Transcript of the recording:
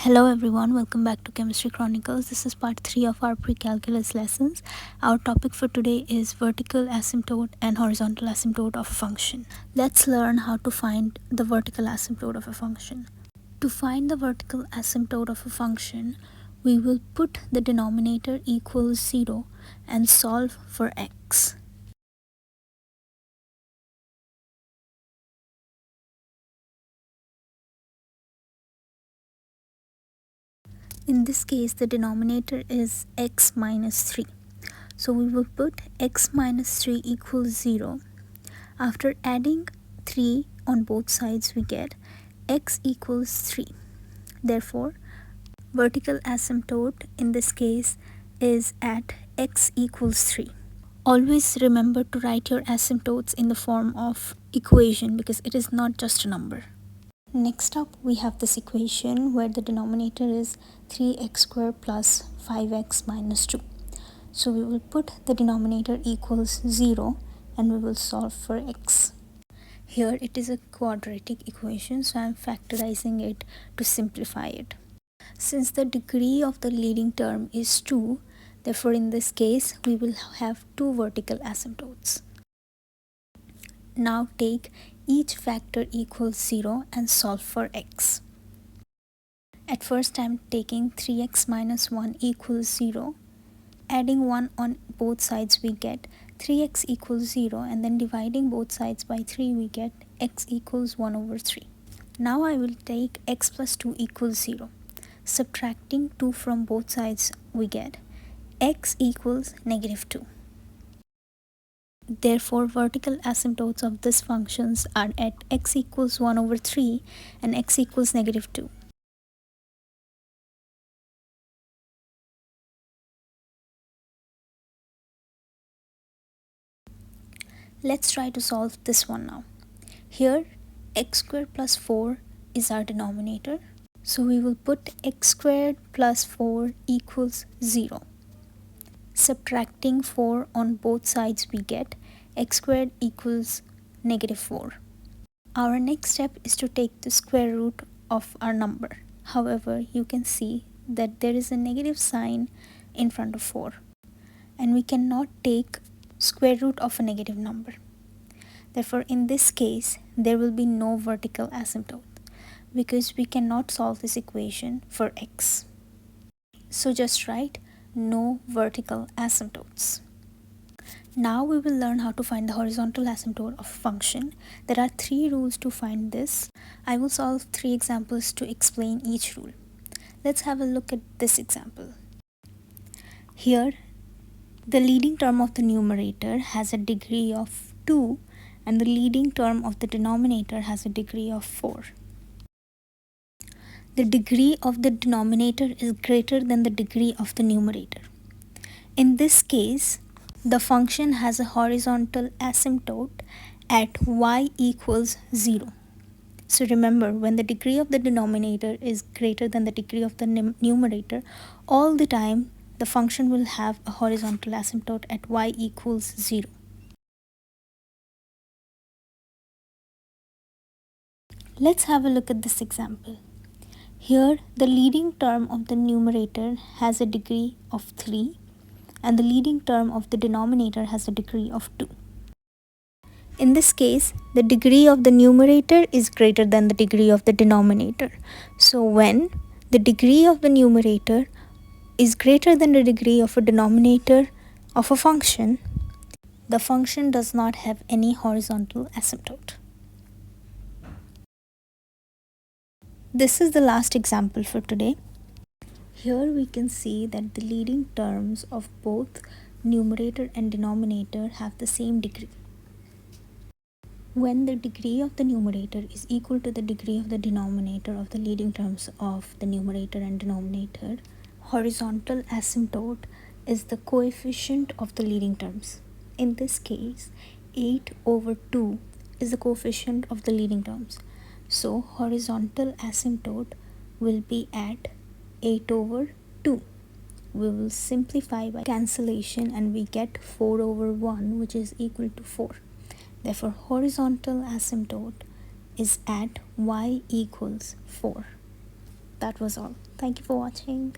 Hello everyone, welcome back to Chemistry Chronicles. This is part 3 of our pre-calculus lessons. Our topic for today is vertical asymptote and horizontal asymptote of a function. Let's learn how to find the vertical asymptote of a function. To find the vertical asymptote of a function, we will put the denominator equals 0 and solve for x. In this case, the denominator is x minus 3. So we will put x minus 3 equals 0. After adding 3 on both sides, we get x equals 3. Therefore, vertical asymptote in this case is at x equals 3. Always remember to write your asymptotes in the form of equation because it is not just a number. Next up, we have this equation where the denominator is 3x squared plus 5x minus 2. So we will put the denominator equals 0 and we will solve for x. Here it is a quadratic equation, so I am factorizing it to simplify it. Since the degree of the leading term is 2, therefore in this case we will have two vertical asymptotes. Now take each factor equals 0 and solve for x. At first I am taking 3x minus 1 equals 0. Adding 1 on both sides, we get 3x equals 0, and then dividing both sides by 3, we get x equals 1 over 3. Now I will take x plus 2 equals 0. Subtracting 2 from both sides, we get x equals negative 2. Therefore, vertical asymptotes of these functions are at x equals 1 over 3 and x equals negative 2. Let's try to solve this one now. Here, x squared plus 4 is our denominator. So we will put x squared plus 4 equals 0. Subtracting 4 on both sides, we get x squared equals negative 4. Our next step is to take the square root of our number. However, you can see that there is a negative sign in front of 4. And we cannot take square root of a negative number. Therefore, in this case, there will be no vertical asymptote because we cannot solve this equation for x. So just write no vertical asymptotes. Now we will learn how to find the horizontal asymptote of a function. There are 3 rules to find this. I will solve 3 examples to explain each rule. Let's have a look at this example. Here, the leading term of the numerator has a degree of 2 and the leading term of the denominator has a degree of 4. The degree of the denominator is greater than the degree of the numerator. In this case, the function has a horizontal asymptote at y equals 0. So remember, when the degree of the denominator is greater than the degree of the numerator, all the time the function will have a horizontal asymptote at y equals 0. Let's have a look at this example. Here, the leading term of the numerator has a degree of 3 and the leading term of the denominator has a degree of 2. In this case, the degree of the numerator is greater than the degree of the denominator. So when the degree of the numerator is greater than the degree of a denominator of a function, the function does not have any horizontal asymptote. This is the last example for today. Here we can see that the leading terms of both numerator and denominator have the same degree. When the degree of the numerator is equal to the degree of the denominator of the leading terms of the numerator and denominator, horizontal asymptote is the coefficient of the leading terms. In this case, 8 over 2 is the coefficient of the leading terms. So horizontal asymptote will be at 8 over 2. We will simplify by cancellation and we get 4 over 1, which is equal to 4. Therefore, horizontal asymptote is at y equals 4. that was all. Thank you for watching.